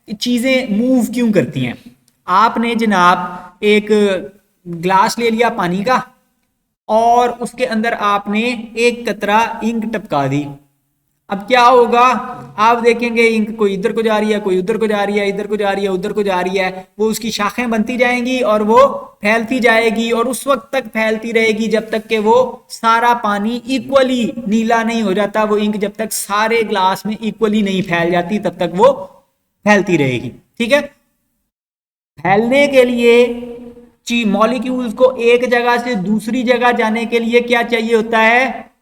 चीजें मूव क्यों करती हैं। आपने जनाब एक ग्लास ले लिया पानी का और उसके अंदर आपने एक कतरा इंक टपका दी। अब क्या होगा, आप देखेंगे इंक कोई इधर को जा रही है, कोई उधर को जा रही है, इधर को जा रही है, उधर को जा रही है। वो उसकी शाखें बनती जाएंगी और वो फैलती जाएगी और उस वक्त तक फैलती रहेगी जब तक कि वो सारा पानी इक्वली नीला नहीं हो जाता। वो इंक जब तक सारे ग्लास में इक्वली नहीं फैल जाती तब तक वो फैलती रहेगी। ठीक है। फैलने के लिए मॉलिक्यूल्स को एक जगह से दूसरी जगह जाने के लिए क्या चाहिए होता है,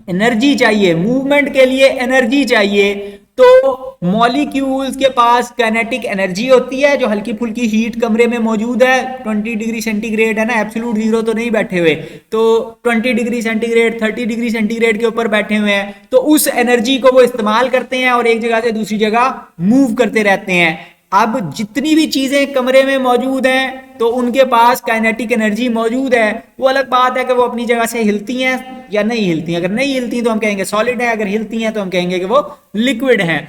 एनर्जी चाहिए। मूवमेंट के लिए एनर्जी चाहिए। तो मॉलिक्यूल्स के पास काइनेटिक एनर्जी होती है जो हल्की फुल्की हीट कमरे में मौजूद है। 20 डिग्री सेंटीग्रेड है ना, एब्सोल्यूट जीरो तो नहीं बैठे हुए, तो 20 डिग्री सेंटीग्रेड 30 डिग्री सेंटीग्रेड के ऊपर बैठे हुए हैं। तो उस एनर्जी को वो इस्तेमाल करते हैं और एक जगह से दूसरी जगह मूव करते रहते हैं। अब जितनी भी चीजें कमरे में मौजूद हैं तो उनके पास काइनेटिक एनर्जी मौजूद है। वो अलग बात है कि वो अपनी जगह से हिलती हैं या नहीं हिलती हैं। अगर नहीं हिलती तो हम कहेंगे सॉलिड है, अगर हिलती हैं तो हम कहेंगे कि वो लिक्विड है,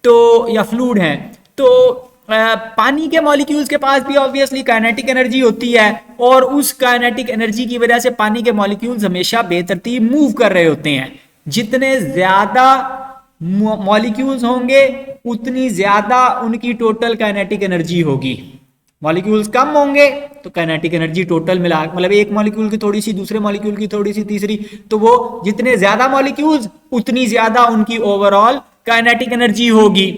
तो या फ्लूइड है। तो पानी के मॉलिक्यूल्स के पास भी ऑब्वियसली काइनेटिक एनर्जी होती है और उस काइनेटिक एनर्जी की वजह से पानी के मॉलिक्यूल्स हमेशा बेतरतीब मूव कर रहे होते हैं। जितने ज्यादा मॉलिक्यूल्स होंगे उतनी ज्यादा उनकी टोटल काइनेटिक एनर्जी होगी। मॉलिक्यूल्स कम होंगे तो काइनेटिक एनर्जी टोटल मिला, मतलब एक मॉलिक्यूल की थोड़ी सी, दूसरे मॉलिक्यूल की थोड़ी सी, तीसरी, तो वो जितने ज्यादा मॉलिक्यूल्स उतनी ज्यादा उनकी ओवरऑल काइनेटिक एनर्जी होगी।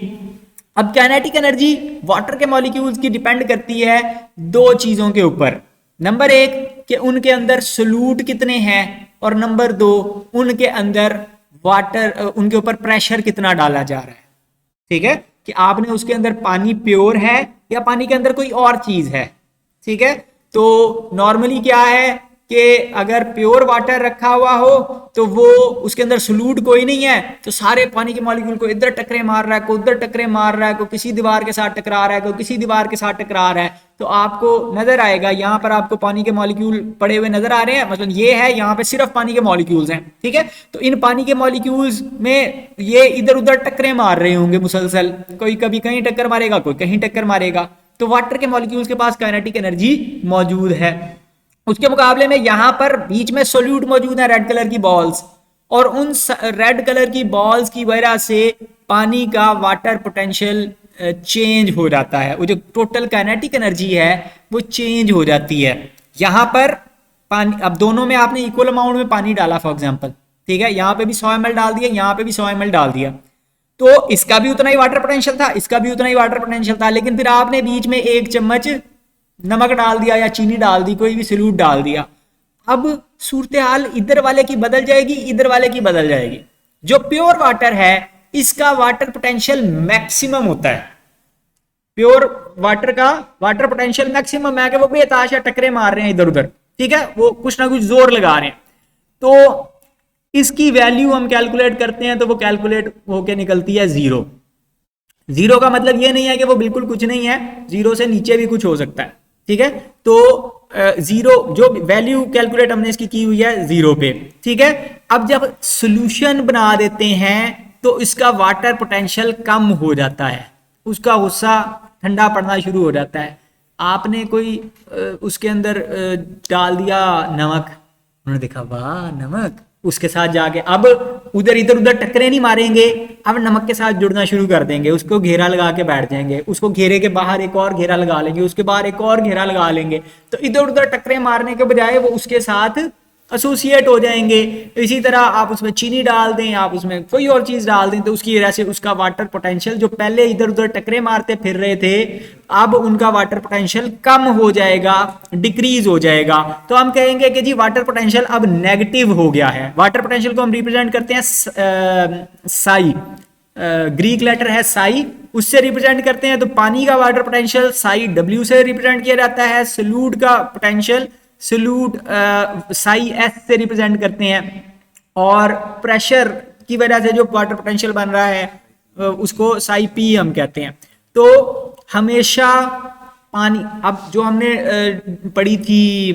अब काइनेटिक एनर्जी वाटर के मॉलिक्यूल्स की डिपेंड करती है दो चीजों के ऊपर। नंबर एक कि उनके अंदर सोल्यूट कितने हैं, और नंबर दो उनके अंदर वाटर, उनके ऊपर प्रेशर कितना डाला जा रहा है। ठीक है, कि आपने उसके अंदर पानी प्योर है या पानी के अंदर कोई और चीज है। ठीक है, तो नॉर्मली क्या है कि अगर प्योर वाटर रखा हुआ हो तो वो उसके अंदर सोल्यूट कोई नहीं है, तो सारे पानी के मॉलिक्यूल को इधर टकरे मार रहा है, कोई उधर टकरे मार रहा है, कोई किसी दीवार के साथ टकरा रहा है, कोई किसी दीवार के साथ टकरा रहा है। तो आपको नजर आएगा यहाँ पर आपको पानी के मॉलिक्यूल पड़े हुए नजर आ रहे हैं, मतलब ये है यहाँ पे सिर्फ पानी के मॉलिक्यूल्स हैं। ठीक है, तो इन पानी के मॉलिक्यूल्स में ये इधर उधर टकरे मार रहे होंगे मुसलसल, कोई कभी कहीं टक्कर मारेगा, कोई कहीं टक्कर मारेगा। तो वाटर के मॉलिक्यूल्स के पास काइनेटिक एनर्जी मौजूद है। उसके मुकाबले में यहां पर बीच में सोल्यूट मौजूद है, रेड कलर की बॉल्स, और उन रेड कलर की बॉल्स की वजह से पानी का वाटर पोटेंशियल चेंज हो जाता है। वो जो टोटल काइनेटिक एनर्जी है वो चेंज हो जाती है। यहां पर पानी, अब दोनों में आपने इक्वल अमाउंट में पानी डाला फॉर एग्जांपल, ठीक है, यहां पे भी 100 ml डाल दिया, यहां पे भी 100 ml डाल दिया, तो इसका भी उतना ही वाटर पोटेंशियल था, इसका भी उतना ही वाटर पोटेंशियल था, लेकिन फिर आपने बीच में एक चम्मच नमक डाल दिया या चीनी डाल दी, कोई भी सॉल्यूट डाल दिया। अब सूरत हाल इधर वाले की बदल जाएगी, इधर वाले की बदल जाएगी। जो प्योर वाटर है इसका वाटर पोटेंशियल मैक्सिमम होता है। प्योर वाटर का वाटर पोटेंशियल मैक्सिमम है कि वो बेताशा टकरे मार रहे हैं इधर उधर, ठीक है, वो कुछ ना कुछ जोर लगा रहे हैं। तो इसकी वैल्यू हम कैलकुलेट करते हैं तो वो कैलकुलेट होके निकलती है जीरो। जीरो का मतलब ये नहीं है कि वो बिल्कुल कुछ नहीं है, जीरो से नीचे भी कुछ हो सकता है। ठीक है, तो जीरो जो वैल्यू कैलकुलेट हमने इसकी की हुई है जीरो पे। ठीक है, अब जब सॉल्यूशन बना देते हैं तो इसका वाटर पोटेंशियल कम हो जाता है, उसका गुस्सा ठंडा पड़ना शुरू हो जाता है। आपने कोई उसके अंदर डाल दिया नमक, उन्होंने देखा वाह नमक, उसके साथ जाके अब उधर इधर उधर टक्करे नहीं मारेंगे, अब नमक के साथ जुड़ना शुरू कर देंगे, उसको घेरा लगा के बैठ जाएंगे, उसको घेरे के बाहर एक और घेरा लगा लेंगे, उसके बाहर एक और घेरा लगा लेंगे। तो इधर उधर टक्करे मारने के बजाय वो उसके साथ एसोसिएट हो जाएंगे। इसी तरह आप उसमें चीनी डाल दें, आप उसमें कोई और चीज डाल दें, तो उसकी वजह से उसका वाटर पोटेंशियल, जो पहले इधर उधर टकरे मारते फिर रहे थे, अब उनका वाटर पोटेंशियल कम हो जाएगा, डिक्रीज हो जाएगा। तो हम कहेंगे कि जी वाटर पोटेंशियल अब नेगेटिव हो गया है। वाटर पोटेंशियल को हम रिप्रेजेंट करते हैं साई, ग्रीक लेटर है साई, उससे रिप्रेजेंट करते हैं। तो पानी का वाटर पोटेंशियल साई डब्ल्यू से रिप्रेजेंट किया जाता है। सॉल्यूट का पोटेंशियल सॉल्यूट साई एस से रिप्रेजेंट करते हैं, और प्रेशर की वजह से जो वाटर पोटेंशियल बन रहा है उसको साई पी हम कहते हैं। तो हमेशा पानी, अब जो हमने पढ़ी थी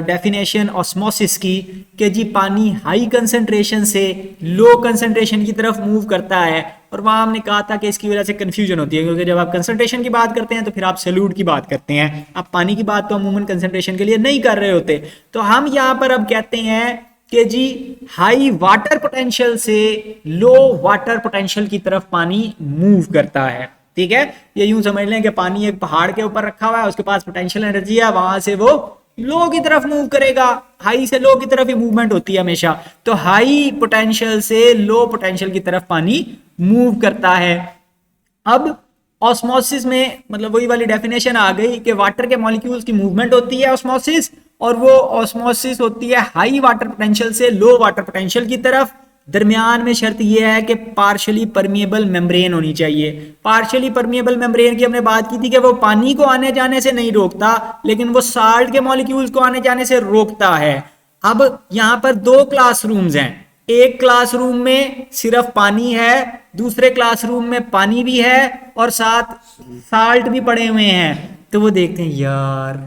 डेफिनेशन ऑस्मोसिस की, कि जी पानी हाई कंसंट्रेशन से लो कंसंट्रेशन की तरफ मूव करता है, और वहां हमने कहा था कि इसकी वजह से कंफ्यूजन होती है, क्योंकि जब आप कंसंट्रेशन की बात करते हैं तो फिर आप सॉल्यूट की बात करते हैं, आप पानी की बात तो अमूमन कंसंट्रेशन के लिए नहीं कर रहे होते। तो हम यहाँ पर अब कहते हैं कि जी हाई वाटर पोटेंशियल से लो वाटर पोटेंशियल की तरफ पानी मूव करता है। ठीक है, ये यूं समझ लें कि पानी एक पहाड़ के ऊपर रखा हुआ है, उसके पास पोटेंशियल एनर्जी है, वहां से वो लो की तरफ मूव करेगा, हाई से लो की तरफ ही मूवमेंट होती है हमेशा। तो हाई पोटेंशियल से लो पोटेंशियल की तरफ पानी मूव करता है। अब ऑस्मोसिस में मतलब वही वाली डेफिनेशन आ गई कि वाटर के मॉलिक्यूल्स की मूवमेंट होती है ऑस्मोसिस, और वो ऑस्मोसिस होती है हाई वाटर पोटेंशियल से लो वाटर पोटेंशियल की तरफ। दरमियान में शर्त यह है कि पार्शियली परमिएबल मेम्ब्रेन होनी चाहिए। पार्शियली परमिएबल मेम्ब्रेन की हमने बात की थी कि वो पानी को आने जाने से नहीं रोकता, लेकिन वो साल्ट के मॉलिक्यूल्स को आने जाने से रोकता है। अब यहाँ पर दो क्लासरूम्स हैं, एक क्लासरूम में सिर्फ पानी है, दूसरे क्लासरूम में पानी भी है और साथ साल्ट भी पड़े हुए हैं। तो वो देखते हैं यार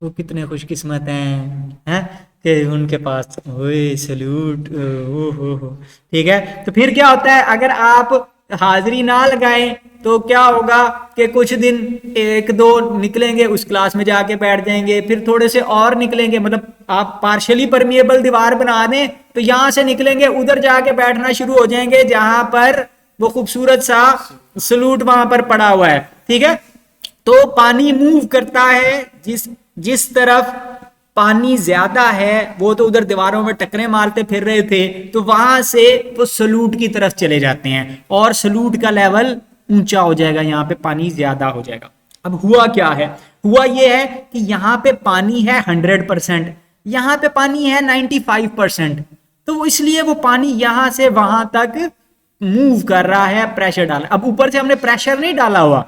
वो कितने खुशकिस्मत हैं कि उनके पास ओए सल्यूट हो। ठीक है, तो फिर क्या होता है, अगर आप हाजिरी ना लगाएं तो क्या होगा कि कुछ दिन एक दो निकलेंगे, उस क्लास में जाके बैठ जाएंगे, फिर थोड़े से और निकलेंगे, मतलब आप पार्शियली परमिएबल दीवार बना दें तो यहां से निकलेंगे, उधर जाके बैठना शुरू हो जाएंगे जहां पर वो खूबसूरत सा सल्यूट वहां पर पड़ा हुआ है। ठीक है, तो पानी मूव करता है, जिस तरफ पानी ज्यादा है, वो तो उधर दीवारों में टकरे मारते फिर रहे थे, तो वहां से वो सल्यूट की तरफ चले जाते हैं और सल्यूट का लेवल ऊंचा हो जाएगा, यहाँ पे पानी ज्यादा हो जाएगा। अब हुआ क्या है, हुआ ये है कि यहाँ पे पानी है 100%, यहाँ पे पानी है 95%, तो वो इसलिए वो पानी यहां से वहां तक मूव कर रहा है, प्रेशर डाला। अब ऊपर से हमने प्रेशर नहीं डाला हुआ,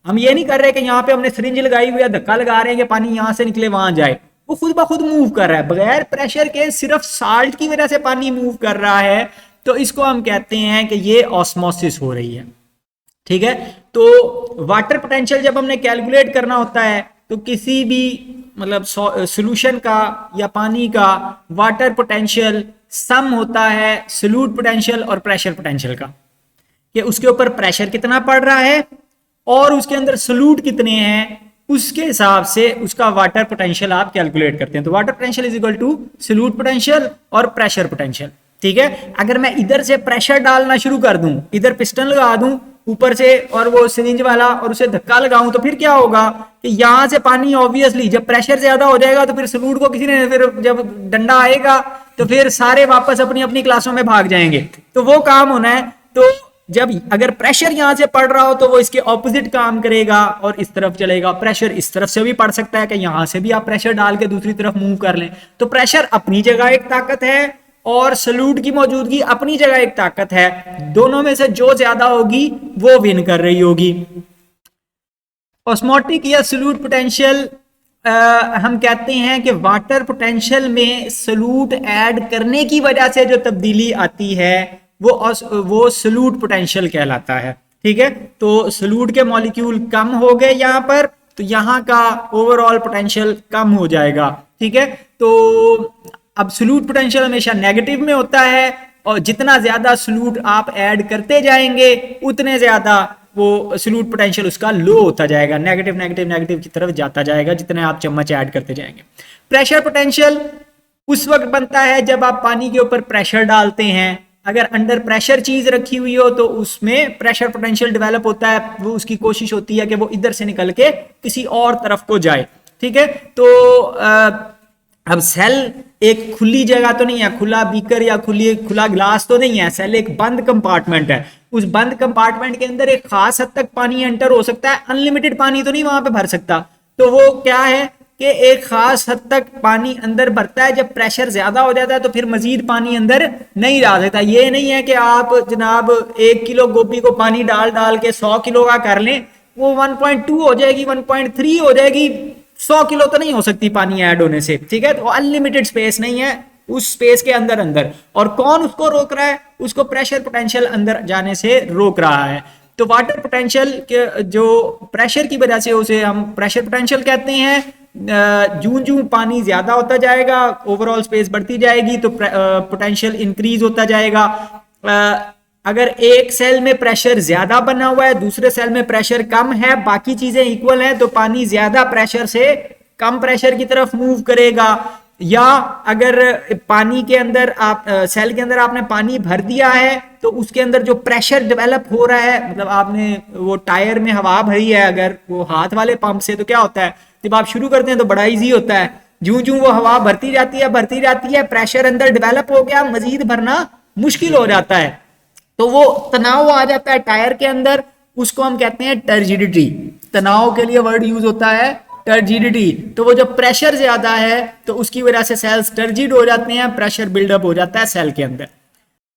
हम ये नहीं कर रहे कि यहाँ पे हमने सिरिंज लगाई हुई है, धक्का लगा रहे हैं कि पानी यहां से निकले वहां जाए, वो खुद ब खुद मूव कर रहा है बगैर प्रेशर के, सिर्फ साल्ट की वजह से पानी मूव कर रहा है। तो इसको हम कहते हैं कि ये ऑस्मोसिस हो रही है। ठीक है, तो वाटर पोटेंशियल जब हमने कैलकुलेट करना होता है तो किसी भी मतलब सॉल्यूशन का या पानी का वाटर पोटेंशियल सम होता है सॉल्यूट पोटेंशियल और प्रेशर पोटेंशियल का, कि उसके ऊपर प्रेशर कितना पड़ रहा है और उसके अंदर सॉल्यूट कितने हैं, उसके हिसाब से उसका वाटर पोटेंशियल आप कैलकुलेट करते हैं। तो water potential is equal to solute potential और प्रेशर पोटेंशियल। ठीक है, अगर मैं इधर से प्रेशर डालना शुरू कर दूं, इधर पिस्टन लगा दूं ऊपर से और वो सिरिंज वाला और उसे धक्का लगाऊं, तो फिर क्या होगा कि यहां से पानी ऑब्वियसली जब प्रेशर ज्यादा हो जाएगा तो फिर सॉल्यूट को किसी ने, फिर जब डंडा आएगा तो फिर सारे वापस अपनी अपनी क्लासों में भाग जाएंगे, तो वो काम होना है। तो जब अगर प्रेशर यहां से पड़ रहा हो तो वो इसके ऑपोजिट काम करेगा और इस तरफ चलेगा। प्रेशर इस तरफ से भी पड़ सकता है कि यहां से भी आप प्रेशर डाल के दूसरी तरफ मूव कर लें। तो प्रेशर अपनी जगह एक ताकत है और सॉल्यूट की मौजूदगी अपनी जगह एक ताकत है, दोनों में से जो ज्यादा होगी वो विन कर रही होगी। ऑस्मोटिक या सॉल्यूट पोटेंशियल हम कहते हैं कि वाटर पोटेंशियल में सॉल्यूट ऐड करने की वजह से जो तब्दीली आती है वो सॉल्यूट पोटेंशियल कहलाता है। ठीक है, तो सॉल्यूट के मॉलिक्यूल कम हो गए यहाँ पर, तो यहाँ का ओवरऑल पोटेंशियल कम हो जाएगा। ठीक है, तो अब सॉल्यूट पोटेंशियल हमेशा नेगेटिव में होता है और जितना ज्यादा सॉल्यूट आप ऐड करते जाएंगे उतने ज्यादा वो सॉल्यूट पोटेंशियल उसका लो होता जाएगा, नेगेटिव नेगेटिव नेगेटिव की तरफ जाता जाएगा जितने आप चम्मच ऐड करते जाएंगे। प्रेशर पोटेंशियल उस वक्त बनता है जब आप पानी के ऊपर प्रेशर डालते हैं, अगर अंडर प्रेशर चीज रखी हुई हो तो उसमें प्रेशर पोटेंशियल डेवलप होता है, वो उसकी कोशिश होती है कि वो इधर से निकल के किसी और तरफ को जाए। ठीक है, तो अब सेल एक खुली जगह तो नहीं है, खुला बीकर या खुला गिलास तो नहीं है, सेल एक बंद कंपार्टमेंट है। उस बंद कंपार्टमेंट के अंदर एक खास हद तक पानी एंटर हो सकता है, अनलिमिटेड पानी तो नहीं वहां पे भर सकता। तो वो क्या है कि एक खास हद तक पानी अंदर भरता है, जब प्रेशर ज्यादा हो जाता है तो फिर मजीद पानी अंदर नहीं डाल सकता। ये नहीं है कि आप जनाब 1 किलो गोभी को पानी डाल डाल के 100 किलो का कर लें, वो 1.2 हो जाएगी, 1.3 हो जाएगी, 100 किलो तो नहीं हो सकती पानी ऐड होने से। ठीक है, तो अनलिमिटेड स्पेस नहीं है, उस स्पेस के अंदर और कौन उसको रोक रहा है, उसको प्रेशर पोटेंशियल अंदर जाने से रोक रहा है। तो वाटर पोटेंशियल के जो प्रेशर की वजह से उसे हम प्रेशर पोटेंशियल कहते हैं। जूं जूं पानी ज्यादा होता जाएगा, ओवरऑल स्पेस बढ़ती जाएगी, तो पोटेंशियल इंक्रीज होता जाएगा। अगर एक सेल में प्रेशर ज्यादा बना हुआ है, दूसरे सेल में प्रेशर कम है, बाकी चीजें इक्वल हैं, तो पानी ज्यादा प्रेशर से कम प्रेशर की तरफ मूव करेगा। या अगर पानी के अंदर आप सेल के अंदर आपने पानी भर दिया है, तो उसके अंदर जो प्रेशर डेवलप हो रहा है, मतलब आपने वो टायर में हवा भरी है अगर वो हाथ वाले पंप से, तो क्या होता है जब आप शुरू करते हैं तो बड़ा इजी होता है, जूं जूं वो हवा भरती जाती है, प्रेशर अंदर डेवलप हो गया, मजीद भरना मुश्किल हो जाता है, तो वो तनाव आ जाता है टायर के अंदर, उसको हम कहते हैं टर्जिडिटी। तनाव के लिए वर्ड यूज होता है टर्जिडिटी। तो वो जब प्रेशर ज्यादा है तो उसकी वजह से सेल्स टर्जिड हो जाते हैं, प्रेशर बिल्डअप हो जाता है सेल के अंदर।